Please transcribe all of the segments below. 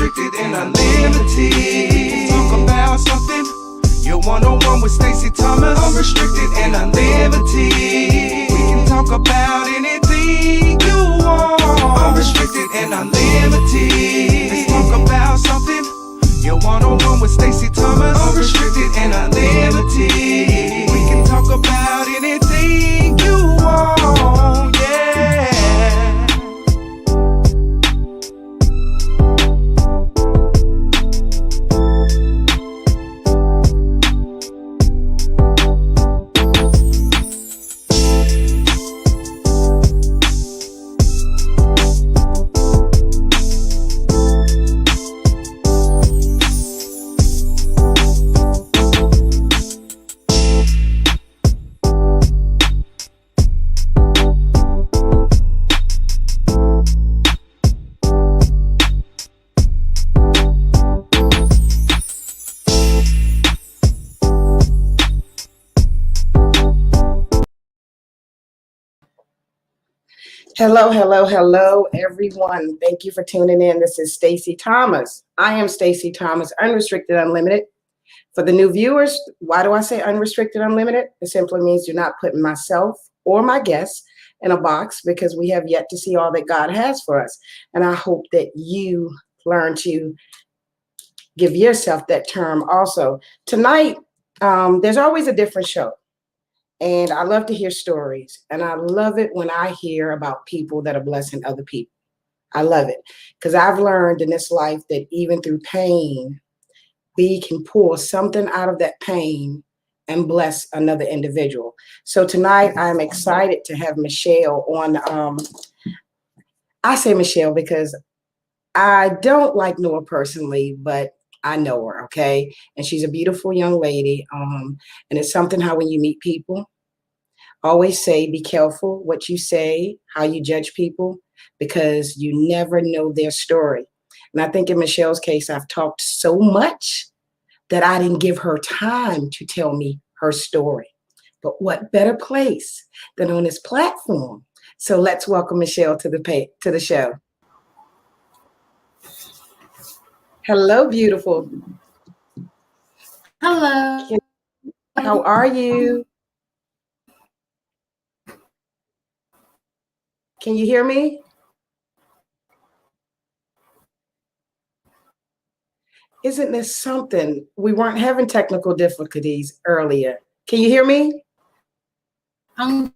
unrestricted and unlimited. Talk about something. You're one-on-one with Stacey Thomas. Unrestricted and unlimited. We can talk about anything you want. Unrestricted and unlimited. Let's talk about something. You're one-on-one with Stacey Thomas. Unrestricted and unlimited. We can talk about anything you want. Yeah. Hello, hello, hello, everyone. Thank you for tuning in. This is Stacey Thomas. I am Stacey Thomas, Unrestricted Unlimited. For the new viewers, why do I say Unrestricted Unlimited? It simply means you're not putting myself or my guests in a box because we have yet to see all that God has for us. And I hope that you learn to give yourself that term also. Tonight, there's always a different show. And I love to hear stories. And I love it when I hear about people that are blessing other people. I love it because I've learned in this life that even through pain, we can pull something out of that pain and bless another individual. So tonight, I'm excited to have Michelle on. I say Michelle because I don't like know her personally, but I know her, okay? And she's a beautiful young lady. And it's something how when you meet people, always say, be careful what you say, how you judge people, because you never know their story. And I think in Michelle's case, I've talked so much that I didn't give her time to tell me her story. But what better place than on this platform? So let's welcome Michelle to the show. Hello, beautiful. Hello. How are you? Can you hear me? Isn't this something? We weren't having technical difficulties earlier. Can you hear me? I'm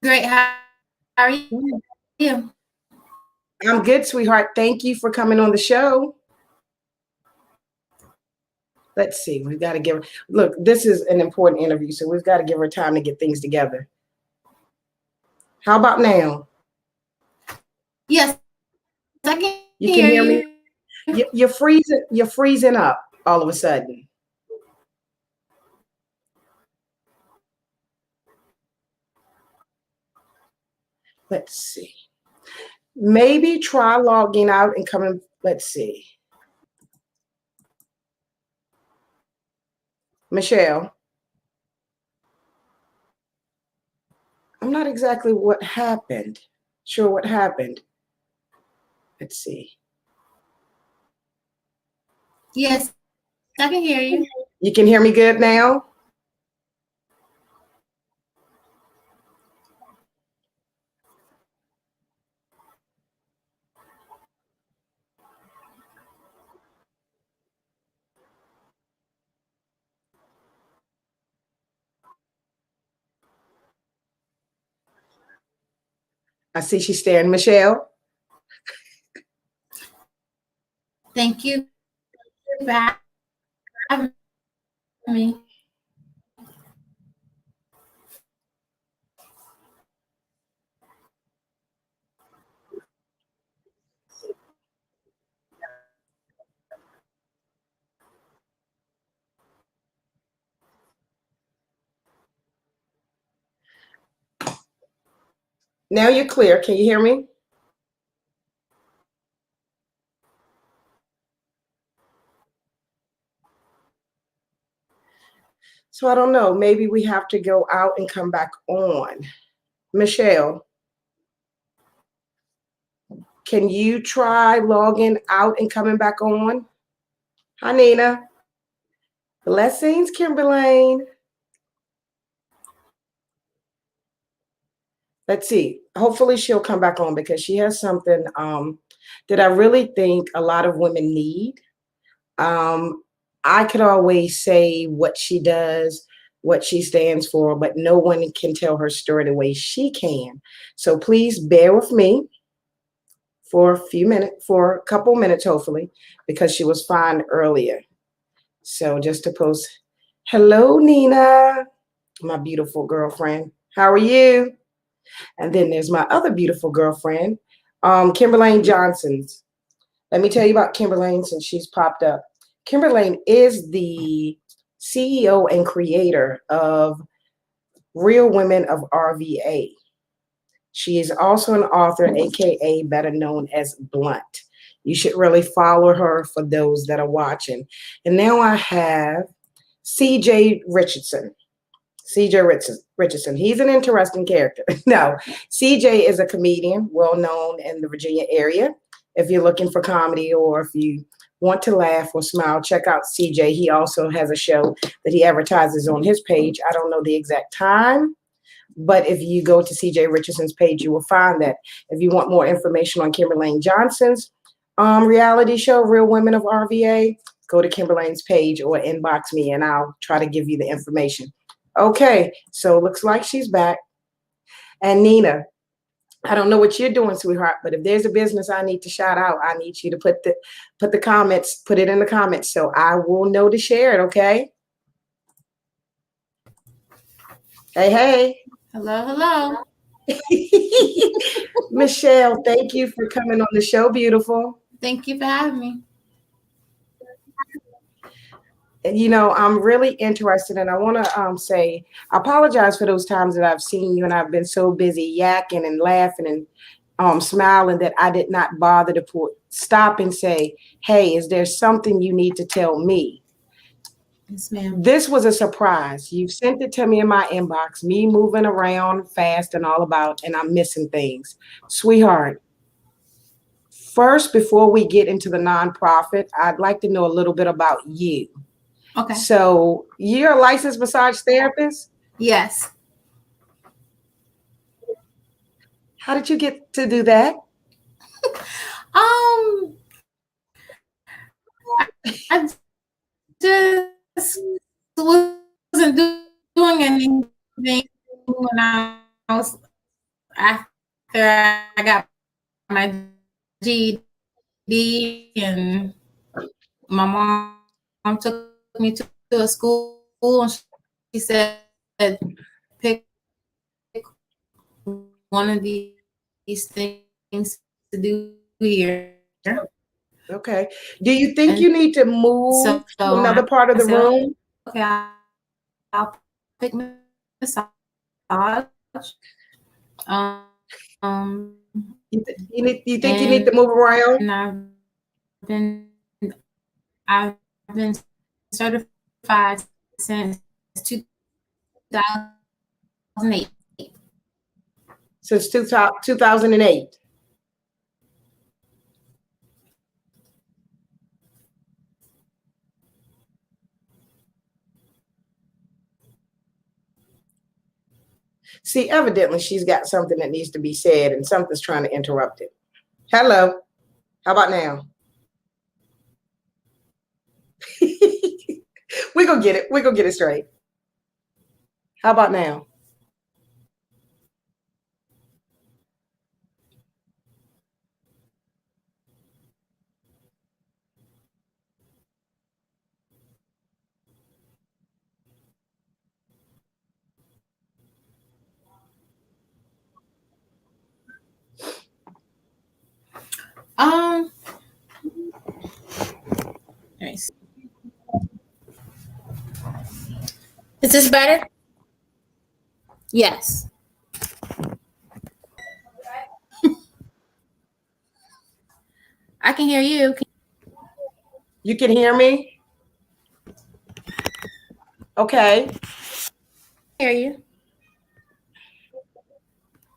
great. How are you? I'm good, sweetheart. Thank you for coming on the show. Let's see. We've got to give her, look, this is an important interview, so we've got to give her time to get things together. How about now? Yes, I can You can hear me? You're freezing up all of a sudden. Let's see. Maybe try logging out and coming. Let's see. Michelle. I'm not exactly sure what happened. Let's see. Yes, I can hear you. You can hear me good now? I see she's staring. Michelle? Thank you for having me. Now you're clear. Can you hear me? So I don't know. Maybe we have to go out and come back on. Michelle, Can you try logging out and coming back on? Hi, Nina. Blessings, Kimberlane. Let's see. Hopefully she'll come back on because she has something that I really think a lot of women need. I could always say what she does, what she stands for, but no one can tell her story the way she can. So please bear with me for a couple minutes, hopefully, because she was fine earlier. So just to post, hello, Nina, my beautiful girlfriend. How are you? And then there's my other beautiful girlfriend, Kimberlane Johnson's. Let me tell you about Kimberlane since she's popped up. Kimberlane is the CEO and creator of Real Women of RVA. She is also an author, aka better known as Blunt. You should really follow her for those that are watching. And now I have CJ Richardson. CJ Richardson. He's an interesting character. No, CJ is a comedian, well known in the Virginia area. If you're looking for comedy or if you want to laugh or smile, check out CJ. He also has a show that he advertises on his page. I don't know the exact time, but if you go to CJ Richardson's page, you will find that. If you want more information on Kimberlane Johnson's reality show, Real Women of RVA, go to Kimberlane's page or inbox me and I'll try to give you the information. Okay, so looks like she's back. And Nina, I don't know what you're doing, sweetheart, but if there's a business I need to shout out, I need you to put the comments, put it in the comments so I will know to share it, okay? Hey, hey. Hello, hello. Michelle, thank you for coming on the show, beautiful. Thank you for having me. You know, I'm really interested, and I want to say, I apologize for those times that I've seen you and I've been so busy yakking and laughing and smiling that I did not bother to stop and say, hey, is there something you need to tell me? Yes, ma'am. This was a surprise. You sent it to me in my inbox, me moving around fast and all about, and I'm missing things. Sweetheart, first, before we get into the nonprofit, I'd like to know a little bit about you. Okay. So you're a licensed massage therapist? Yes. How did you get to do that? I just wasn't doing anything when I was after I got my GED, and my mom took me to a school, and she said, pick one of these things to do here. Okay. Do you think you need to move to another part of the room? Okay, I'll pick massage. You think you need to move around? I've been certified since 2008. Since 2008. See, evidently she's got something that needs to be said and something's trying to interrupt it. Hello. How about now? We're going to get it. We're going to get it straight. How about now? Nice. Is this better? Yes. I can hear you. You can hear me? Okay. Hear you.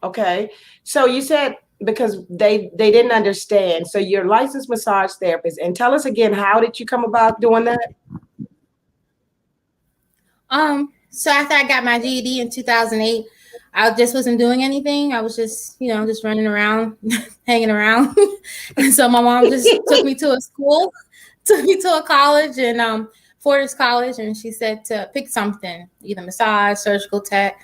Okay. So you said because they didn't understand. So you're a licensed massage therapist, and tell us again, how did you come about doing that? So after I got my GED in 2008, I just wasn't doing anything. I was just, just running around, hanging around. And so my mom just took me to a school, took me to a college, and Fortis College, and she said to pick something, either massage, surgical tech,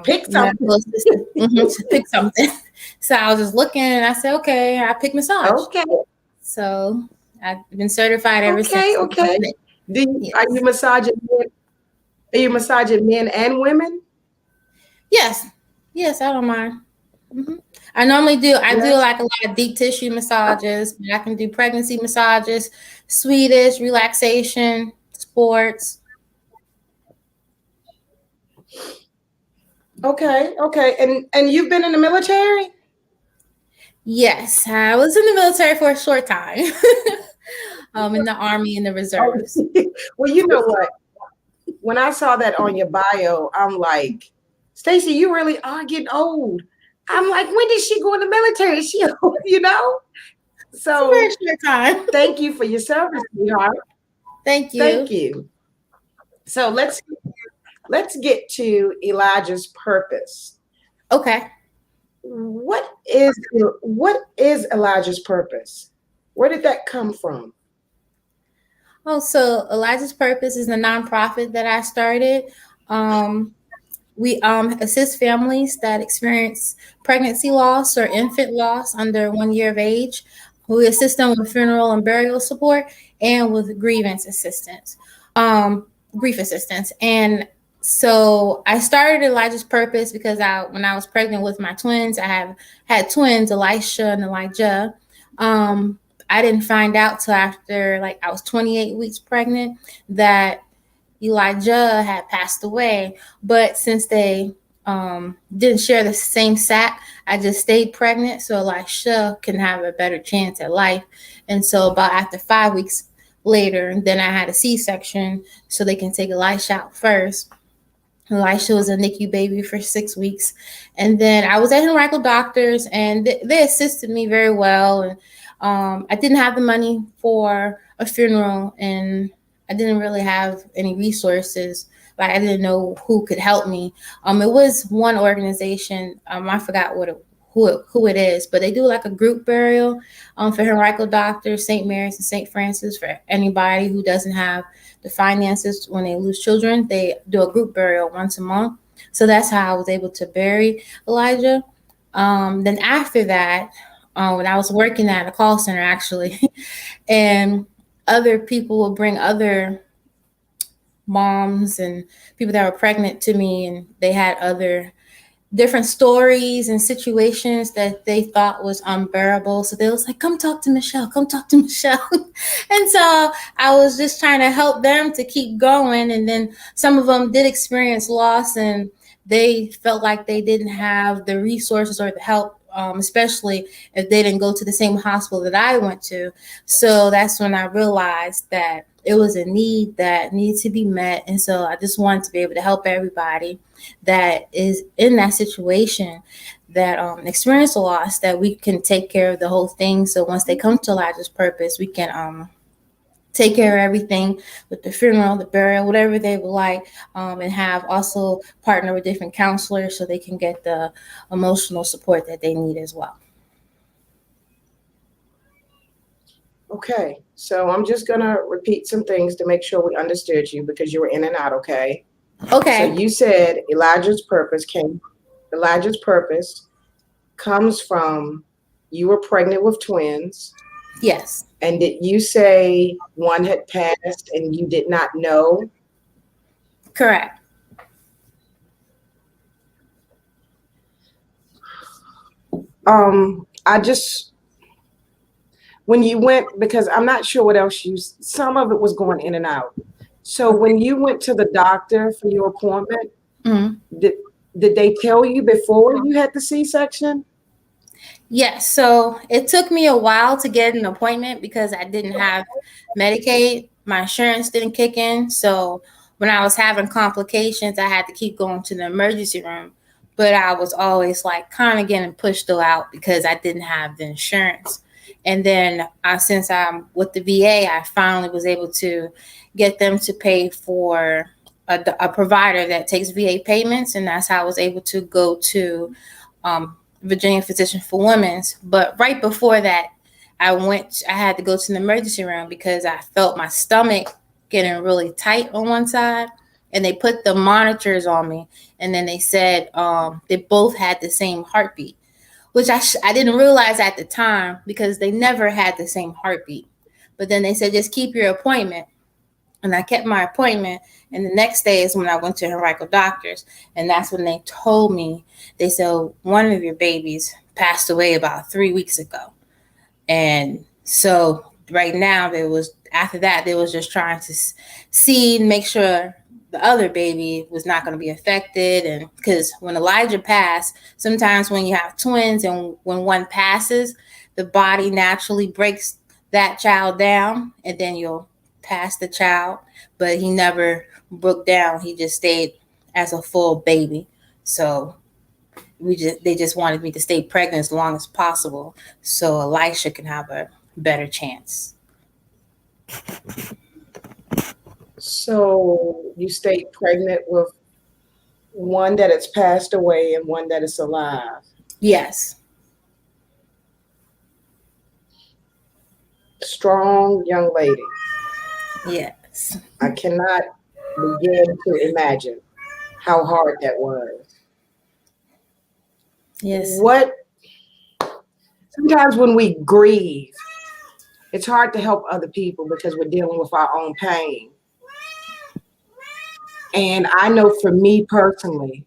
Pick something. medical assistant. To pick something. So I was just looking, and I said, okay, I picked massage. Okay. So I've been certified ever since. Okay. Yes. Are you massaging men? Are you massaging men and women? Yes, I don't mind. I normally do. I do Yes. like a lot of deep tissue massages. I can do pregnancy massages, Swedish relaxation, sports. Okay. And you've been in the military? Yes, I was in the military for a short time. In the Army and the reserves. Well, you know what? When I saw that on your bio, I'm like, Stacey, you really are getting old. I'm like, when did she go in the military? Is she old, So It's a very short time. Thank you for your service, sweetheart. Thank you. Thank you. So let's get to Elijah's purpose. Okay. What is Elijah's purpose? Where did that come from? Oh, so Elijah's Purpose is a nonprofit that I started. We assist families that experience pregnancy loss or infant loss under 1 year of age. We assist them with funeral and burial support and with grievance assistance, grief assistance. And so I started Elijah's Purpose because when I was pregnant with my twins, I have had twins, Elisha and Elijah. I didn't find out till after I was 28 weeks pregnant that Elijah had passed away. But since they didn't share the same sac, I just stayed pregnant so Elisha can have a better chance at life. And so about after 5 weeks later, then I had a C-section so they can take Elisha out first. Elisha was a NICU baby for 6 weeks. And then I was at Henrico Doctors, and they assisted me very well. And I didn't have the money for a funeral, and I didn't really have any resources. I didn't know who could help me. It was one organization. I forgot who it is, but they do a group burial for Henrico Doctors, St. Mary's and St. Francis, for anybody who doesn't have the finances when they lose children. They do a group burial once a month. So that's how I was able to bury Elijah. Then after that, when I was working at a call center, actually, and other people would bring other moms and people that were pregnant to me, and they had other different stories and situations that they thought was unbearable. So they was like, come talk to Michelle. And so I was just trying to help them to keep going. And then some of them did experience loss, and they felt like they didn't have the resources or the help, especially if they didn't go to the same hospital that I went to. So that's when I realized that it was a need that needed to be met. And so I just wanted to be able to help everybody that is in that situation, that experience a loss, that we can take care of the whole thing. So once they come to Elijah's Purpose, we can take care of everything with the funeral, the burial, whatever they would like, and have also partner with different counselors so they can get the emotional support that they need as well. Okay, so I'm just gonna repeat some things to make sure we understood you, because you were in and out. Okay. Okay. So you said Elijah's purpose comes from you were pregnant with twins. Yes. And did you say one had passed and you did not know? Correct. When you went, because I'm not sure what else some of it was going in and out. So when you went to the doctor for your appointment, did they tell you before you had the C-section? Yes. So it took me a while to get an appointment because I didn't have Medicaid. My insurance didn't kick in. So when I was having complications, I had to keep going to the emergency room. but I was always like kind of getting pushed out because I didn't have the insurance. And then since I'm with the VA, I finally was able to get them to pay for a provider that takes VA payments, and that's how I was able to go to Virginia Physician for Women's. But right before that, I had to go to the emergency room because I felt my stomach getting really tight on one side, and they put the monitors on me, and then they said they both had the same heartbeat, which I didn't realize at the time because they never had the same heartbeat. But then they said just keep your appointment, and I kept my appointment. And the next day is when I went to Henrico Doctors, and that's when they told me, they said one of your babies passed away about 3 weeks ago. And so right now, there was after that they was just trying to see, make sure the other baby was not going to be affected. And because when Elijah passed, sometimes when you have twins and when one passes, the body naturally breaks that child down, and then you'll pass the child. But he never broke down; he just stayed as a full baby. So they just wanted me to stay pregnant as long as possible so Elisha can have a better chance. So you stayed pregnant with one that has passed away and one that is alive. Yes. Strong young lady. Yes. I cannot begin to imagine how hard that was. Yes. Sometimes when we grieve, it's hard to help other people because we're dealing with our own pain. And I know for me personally,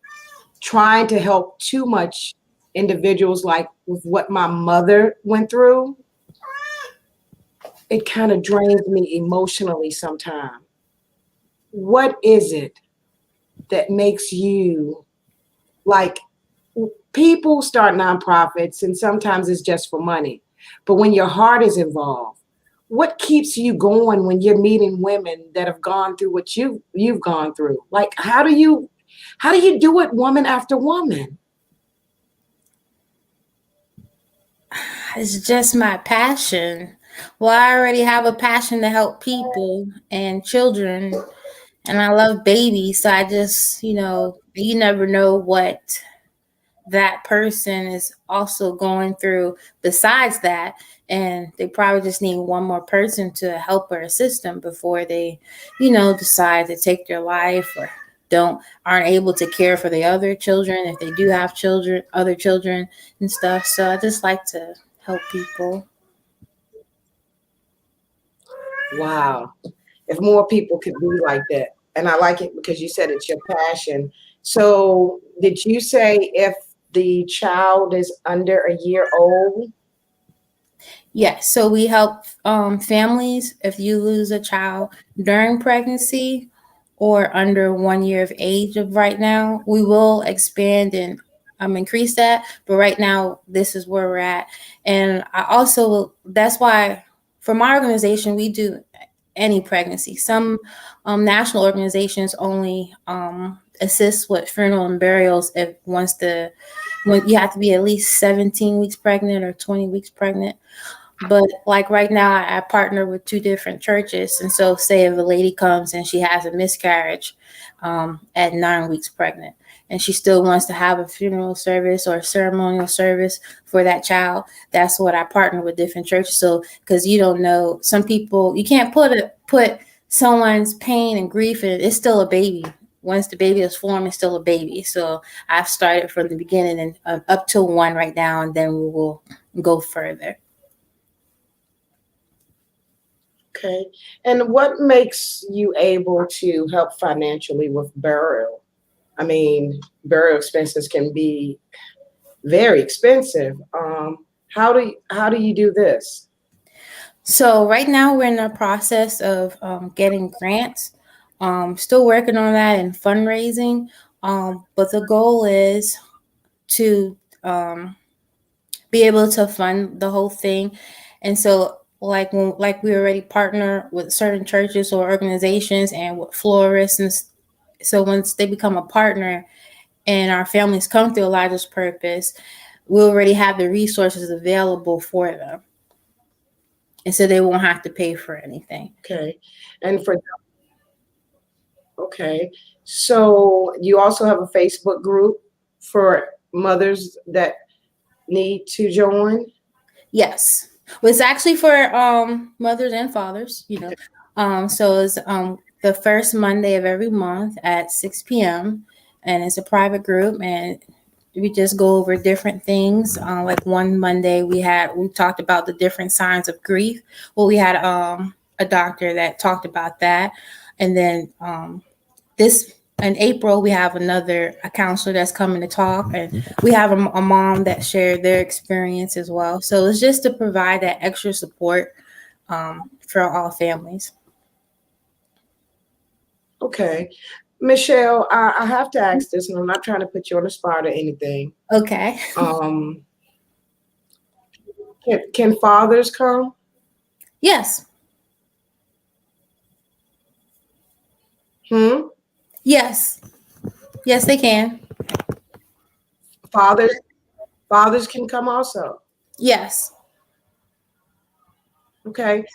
trying to help too much individuals like with what my mother went through, it kind of drains me emotionally sometimes. What is it that makes you like, people start nonprofits and sometimes it's just for money, but when your heart is involved, what keeps you going when you're meeting women that have gone through what you've gone through? Like, how do you do it woman after woman? It's just my passion. Well, I already have a passion to help people and children, and I love babies. So I just, you never know what that person is also going through besides that. And they probably just need one more person to help or assist them before they, decide to take their life or aren't able to care for the other children if they do have other children and stuff. So I just like to help people. Wow. If more people could be like that. And I like it because you said it's your passion. So did you say if the child is under a year old? Yes. So we help families if you lose a child during pregnancy or under 1 year of age of right now. We will expand and increase that. But right now, this is where we're at. And that's why for my organization, we do any pregnancy. Some national organizations only assist with funeral and burials when you have to be at least 17 weeks pregnant or 20 weeks pregnant. But like right now, I partner with two different churches. And so say if a lady comes and she has a miscarriage at 9 weeks pregnant, and she still wants to have a funeral service or a ceremonial service for that child, that's what I partner with different churches. So, because you don't know, some people, you can't put someone's pain and grief in, it's still a baby. Once the baby is formed, it's still a baby. So I've started from the beginning and up to one right now, and then we will go further. Okay. And what makes you able to help financially with burial? I mean, burial expenses can be very expensive. How do you do this? So right now we're in the process of getting grants. Still working on that and fundraising. But the goal is to be able to fund the whole thing. And so like we already partner with certain churches or organizations and with florists, and so once they become a partner and our families come through Elijah's Purpose, we already have the resources available for them. And so they won't have to pay for anything. Okay. And for, okay. So you also have a Facebook group for mothers that need to join? Yes. Well, it's actually for mothers and fathers, So it's the first Monday of every month at 6 p.m. And it's a private group, and we just go over different things. Like one Monday we talked about the different signs of grief. Well, we had a doctor that talked about that. And then this in April, we have a counselor that's coming to talk, and we have a mom that shared their experience as well. So it's just to provide that extra support for all families. Okay. Michelle, I have to ask this, and I'm not trying to put you on the spot or anything. Okay. Can fathers come? Yes. Yes. Yes, they can. Fathers can come also. Yes. Okay.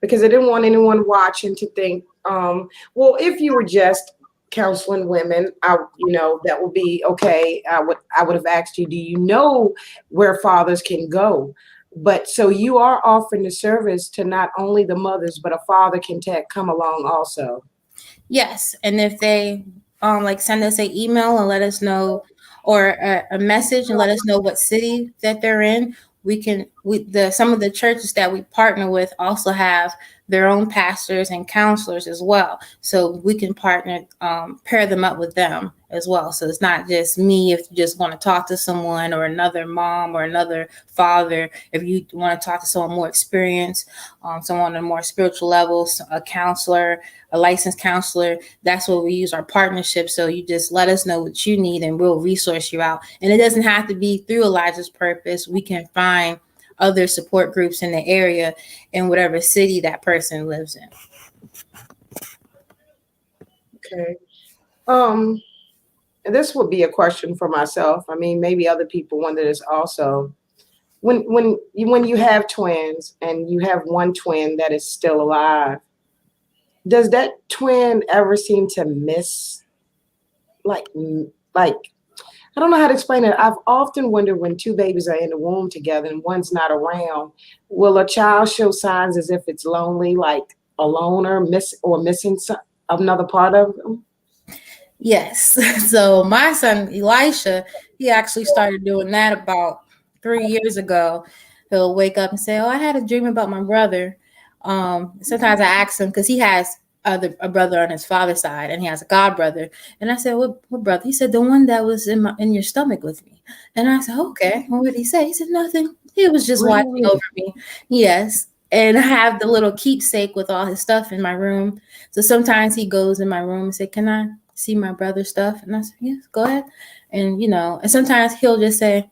Because I didn't want anyone watching to think, well, if you were just counseling women, that would be okay. I would have asked you, do you know where fathers can go? But so you are offering the service to not only the mothers, but a father can come along also. Yes. And if they send us an email and let us know, or a message and let us know what city that they're in, some of the churches that we partner with also have their own pastors and counselors as well. So we can pair them up with them as well. So it's not just me if you just want to talk to someone, or another mom or another father. If you want to talk to someone more experienced, someone on a more spiritual level, a counselor, a licensed counselor, that's what we use our partnership. So you just let us know what you need and we'll resource you out. And it doesn't have to be through Elijah's Purpose. We can find other support groups in the area in whatever city that person lives in. Okay. And this would be a question for myself. I mean, maybe other people wonder this also. When you have twins and you have one twin that is still alive, does that twin ever seem to miss, like I don't know how to explain it. I've often wondered, when two babies are in the womb together and one's not around, will a child show signs as if it's lonely, like a loner, missing another part of them? Yes. So my son, Elisha, he actually started doing that about 3 years ago. He'll wake up and say, "Oh, I had a dream about my brother." Sometimes I ask him, because he has a brother on his father's side, and he has a god brother. And I said, "What brother?" He said, "The one that was in your stomach with me." And I said, "Okay." Well, what did he say? He said, "Nothing. He was just watching over me." Yes. And I have the little keepsake with all his stuff in my room. So sometimes he goes in my room and say, "Can I see my brother's stuff?" And I said, "Yes, go ahead." And, and sometimes he'll just say,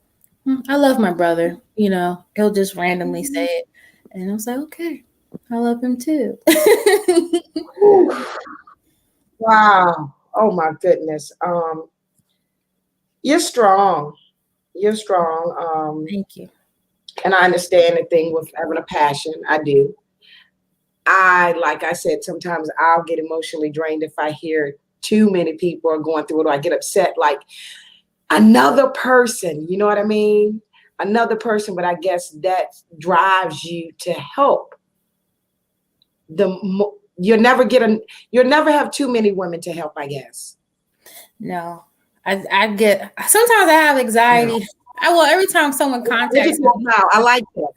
"I love my brother." He'll just randomly say it. And I was like, okay, I love him too. Wow. Oh my goodness. You're strong. You're strong. Thank you. And I understand the thing with having a passion. I do. Like I said, sometimes I'll get emotionally drained if I hear too many people are going through it, or I get upset, like another person, you know what I mean? Another person, but I guess that drives you to help. You'll never have too many women to help, I guess. No, sometimes I have anxiety. No. Every time someone contacts me. Now, I like that.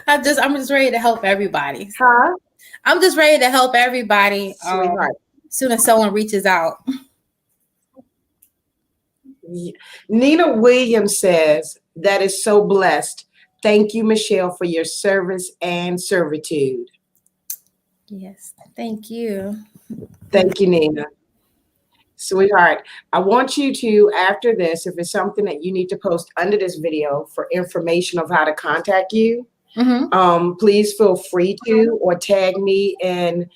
I'm just ready to help everybody. Huh? I'm just ready to help everybody. Sweetheart. As soon as someone reaches out. Nina Williams says, "That is so blessed. Thank you, Michelle, for your service and servitude." Yes, thank you. Thank you, Nina. Sweetheart, I want you to, after this, if it's something that you need to post under this video for information of how to contact you, please feel free to, or tag me in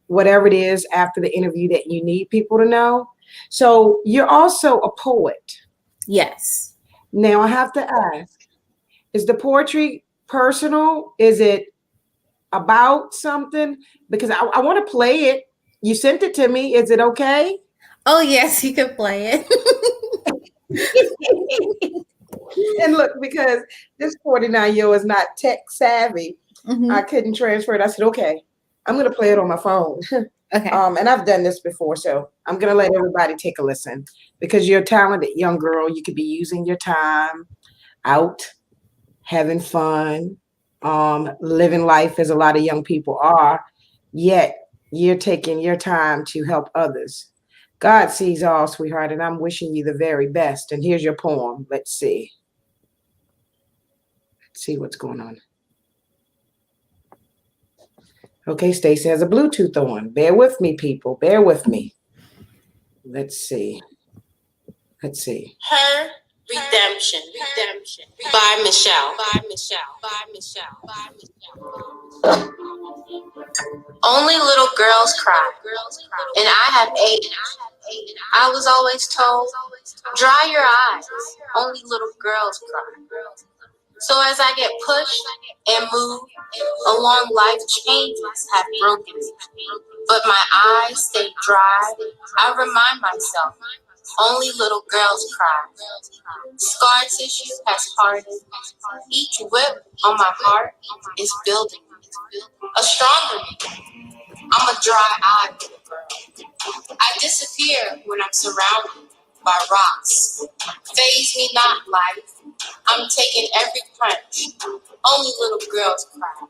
whatever it is after the interview that you need people to know. So you're also a poet. Yes. Now I have to ask, is the poetry personal? Is it about something? Because I want to play it. You sent it to me. Is it okay? Oh, yes, you can play it. And look, because this 49-year-old is not tech savvy, I Mhm. couldn't transfer it. I said, okay, I'm going to play it on my phone. Okay. And I've done this before, so I'm going to let everybody take a listen because you're a talented young girl. You could be using your time out, having fun, living life as a lot of young people are, yet you're taking your time to help others. God sees all, sweetheart, and I'm wishing you the very best. And here's your poem. Let's see. See what's going on. Okay, Stacey has a Bluetooth on. Bear with me, people. Bear with me. Let's see. Let's see. Her Redemption. Redemption. By Michelle. By Michelle. By Michelle. By Michelle. Only little girls cry, and I have 8. I was always told, dry your eyes. Only little girls cry. So as I get pushed and moved along, life changes have broken me. But my eyes stay dry. I remind myself, only little girls cry. Scar tissue has hardened. Each whip on my heart is building me. A stronger me. I'm a dry-eyed little girl. I disappear when I'm surrounded by rocks. Faze me not, life. I'm taking every punch. Only little girls cry.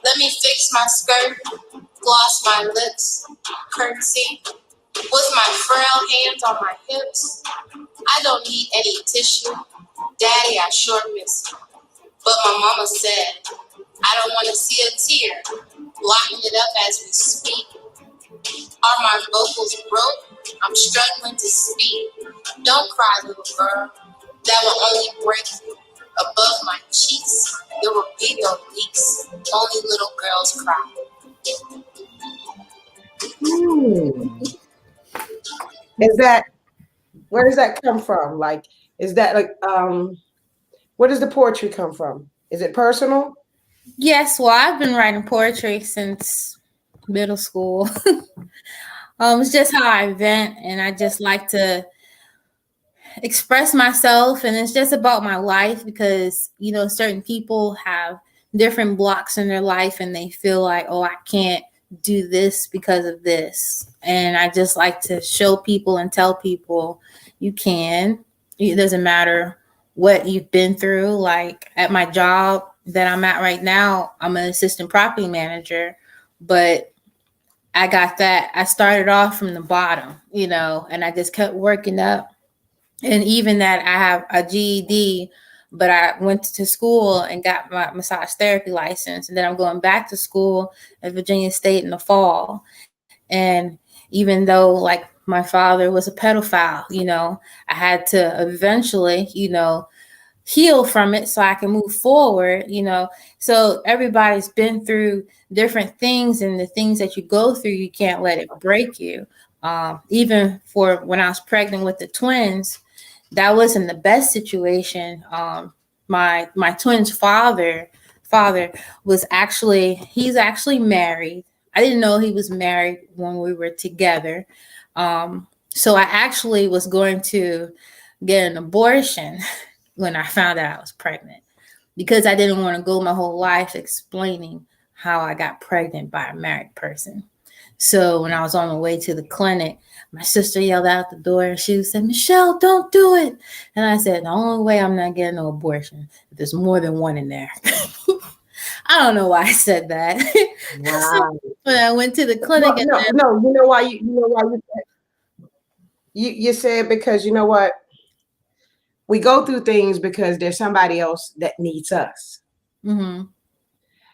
Let me fix my skirt, gloss my lips, curtsy. With my frail hands on my hips, I don't need any tissue. Daddy, I sure miss you. But my mama said, I don't want to see a tear, blocking it up as we speak. Are my vocals broke? I'm struggling to speak. Don't cry, little girl. That will only break you. Above my cheeks, there will be no leaks. Only little girls cry. Is that, where does that come from? Like, is that like, where does the poetry come from? Is it personal? Yes, well, I've been writing poetry since middle school. It's just how I vent, and I just like to express myself, and it's just about my life because certain people have different blocks in their life, and they feel like, oh, I can't do this because of this, and I just like to show people and tell people you can. It doesn't matter what you've been through. Like at my job that I'm at right now, I'm an assistant property manager, but I started off from the bottom, and I just kept working up. And even that I have a GED, but I went to school and got my massage therapy license. And then I'm going back to school at Virginia State in the fall. And even though like my father was a pedophile, I had to eventually, heal from it so I can move forward, So everybody's been through different things, and the things that you go through, you can't let it break you. Even for when I was pregnant with the twins, that wasn't the best situation. My twins' father was he's actually married. I didn't know he was married when we were together. So I actually was going to get an abortion when I found out I was pregnant, because I didn't want to go my whole life explaining how I got pregnant by a married person. So when I was on my way to the clinic, my sister yelled out the door and she said, Michelle, don't do it. And I said, the only way I'm not getting no abortion, if there's more than one in there. I don't know why I said that. Wow. So when I went to the clinic, No, you know why you said, you said, because you know what? We go through things because there's somebody else that needs us. Mm-hmm.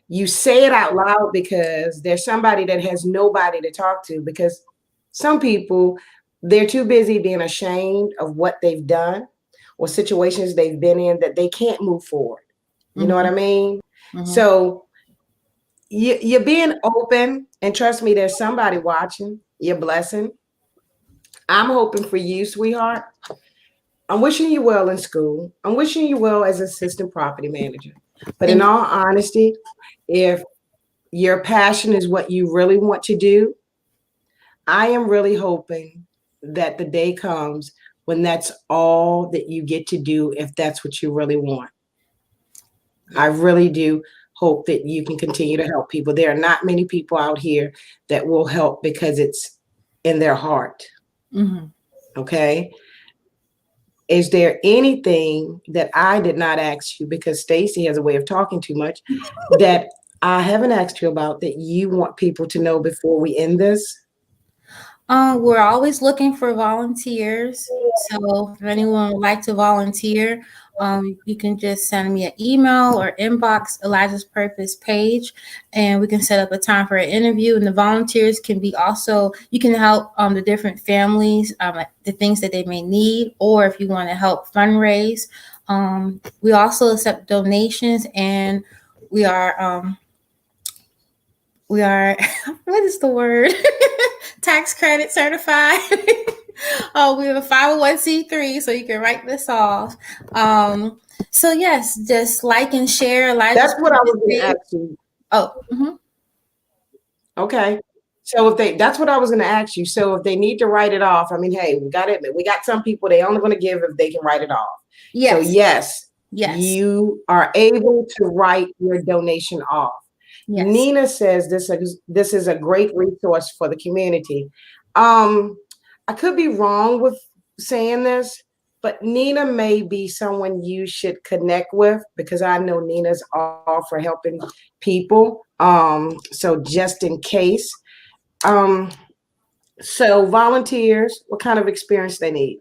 You say it out loud because there's somebody that has nobody to talk to, because some people, they're too busy being ashamed of what they've done or situations they've been in that they can't move forward. You know what I mean? Mm-hmm. So you're being open, and trust me, there's somebody watching. You're blessing. I'm hoping for you, sweetheart. I'm wishing you well in school. I'm wishing you well as assistant property manager. But in Thank all honesty, if your passion is what you really want to do, I am really hoping that the day comes when that's all that you get to do if that's what you really want. I really do hope that you can continue to help people. There are not many people out here that will help because it's in their heart. Mhm. Okay. Is there anything that I did not ask you, because Stacey has a way of talking too much, that I haven't asked you about that you want people to know before we end this? We're always looking for volunteers. So if anyone would like to volunteer, you can just send me an email or inbox Elijah's Purpose page, and we can set up a time for an interview. And the volunteers can be also, you can help the different families, the things that they may need, or if you want to help fundraise. We also accept donations, and we are what is the word? Tax credit certified. Oh, we have a 501c3, so you can write this off. So yes, just like and share Elijah's That's what I was Purpose going to page. ask you. Oh, mhm. Okay. So that's what I was going to ask you. So if they need to write it off, I mean, hey, we got to admit, we got some people, they only going to give if they can write it off. So Yes, yes, yes, you are able to write your donation off. yes. Nina says this is a great resource for the community. I could be wrong with saying this, but Nina may be someone you should connect with, because I know Nina's all for helping people. So just in case. Um, so volunteers, what kind of experience they need?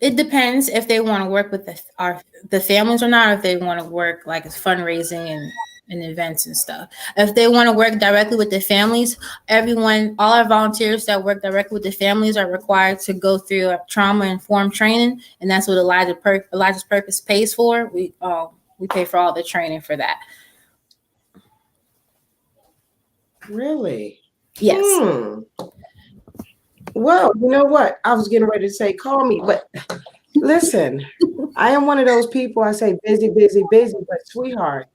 It depends if they want to work with the families or not, or if they want to work like as fundraising and events and stuff. If they want to work directly with the families, all our volunteers that work directly with the families are required to go through a trauma-informed training, and that's what Elijah's Purpose pays for. We pay for all the training for that. Really? Yes. Well, you know what? I was getting ready to say, call me, but listen, I am one of those people, I say busy, busy, busy, but sweetheart,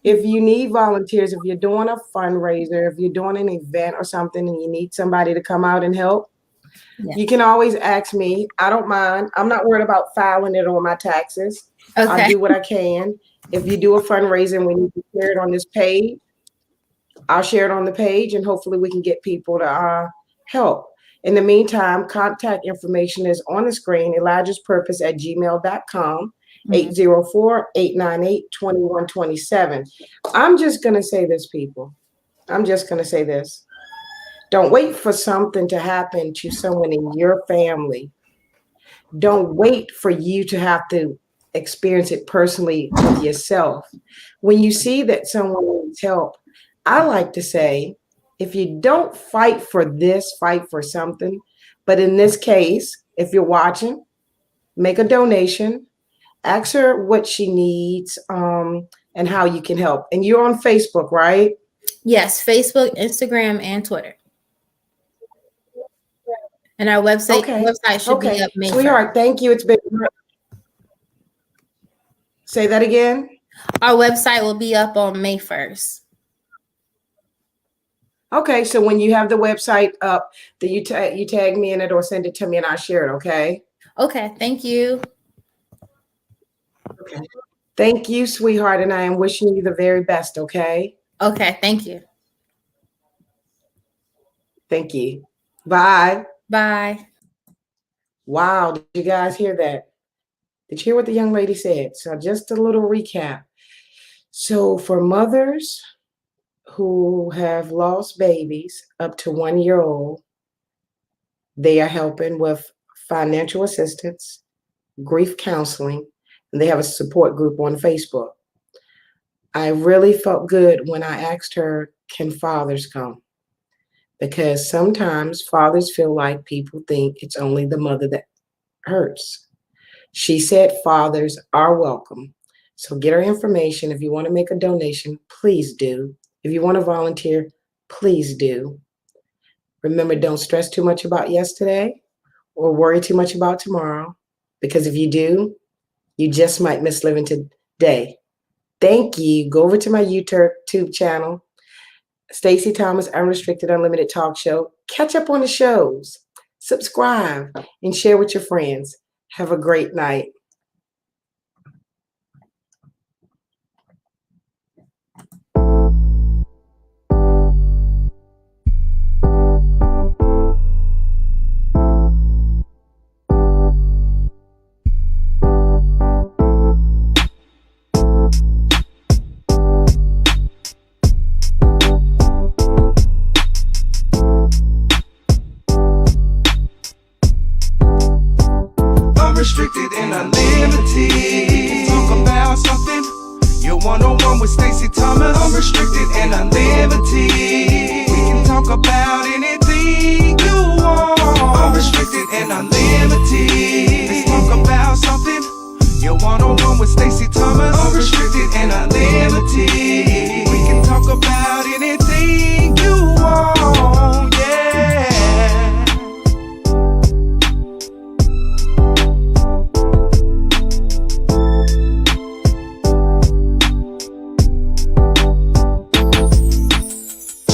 if you need volunteers, if you're doing a fundraiser, if you're doing an event or something and you need somebody to come out and help, Yeah. you can always ask me. I don't mind. I'm not worried about filing it on my taxes. I'll Okay. do what I can. If you do a fundraiser and we need to share it on this page, I'll share it on the page, and hopefully we can get people to help. In the meantime, contact information is on the screen, elijahspurpose@gmail.com, 804-898-2127. I'm just going to say this, people. I'm just going to say this. Don't wait for something to happen to someone in your family. Don't wait for you to have to experience it personally with yourself. When you see that someone needs help, I like to say, if you don't fight for this, fight for something. But in this case, if you're watching, make a donation, ask her what she needs, and how you can help. And you're on Facebook, right? Yes, Facebook, Instagram, and Twitter. And our website should be up May 1st. Sweetheart, thank you. It's been. Say that again. Our website will be up on May 1st. Okay, so when you have the website up, that you tag me in it or send it to me and I'll share it, okay? Okay, thank you. Okay. Thank you, sweetheart, and I am wishing you the very best, okay? Okay, thank you. Thank you. Bye. Bye. Wow, did you guys hear that? Did you hear what the young lady said? So just a little recap. So for mothers who have lost babies up to 1 year old, they are helping with financial assistance, grief counseling, and they have a support group on Facebook. I really felt good when I asked her, can fathers come? Because sometimes fathers feel like people think it's only the mother that hurts. She said fathers are welcome. So get her information. If you want to make a donation, please do. If you want to volunteer, please do. Remember, don't stress too much about yesterday or worry too much about tomorrow, because if you do, you just might miss living today. Thank you. Go over to my YouTube channel, Stacey Thomas Unrestricted Unlimited Talk Show. Catch up on the shows, subscribe, and share with your friends. Have a great night. Unrestricted and unlimited. Talk about something. You're one-on-one with Stacey Thomas. Unrestricted and unlimited. We can talk about anything you want. Unrestricted and unlimited. Let's talk about something. You're one-on-one with Stacey Thomas. Unrestricted and unlimited.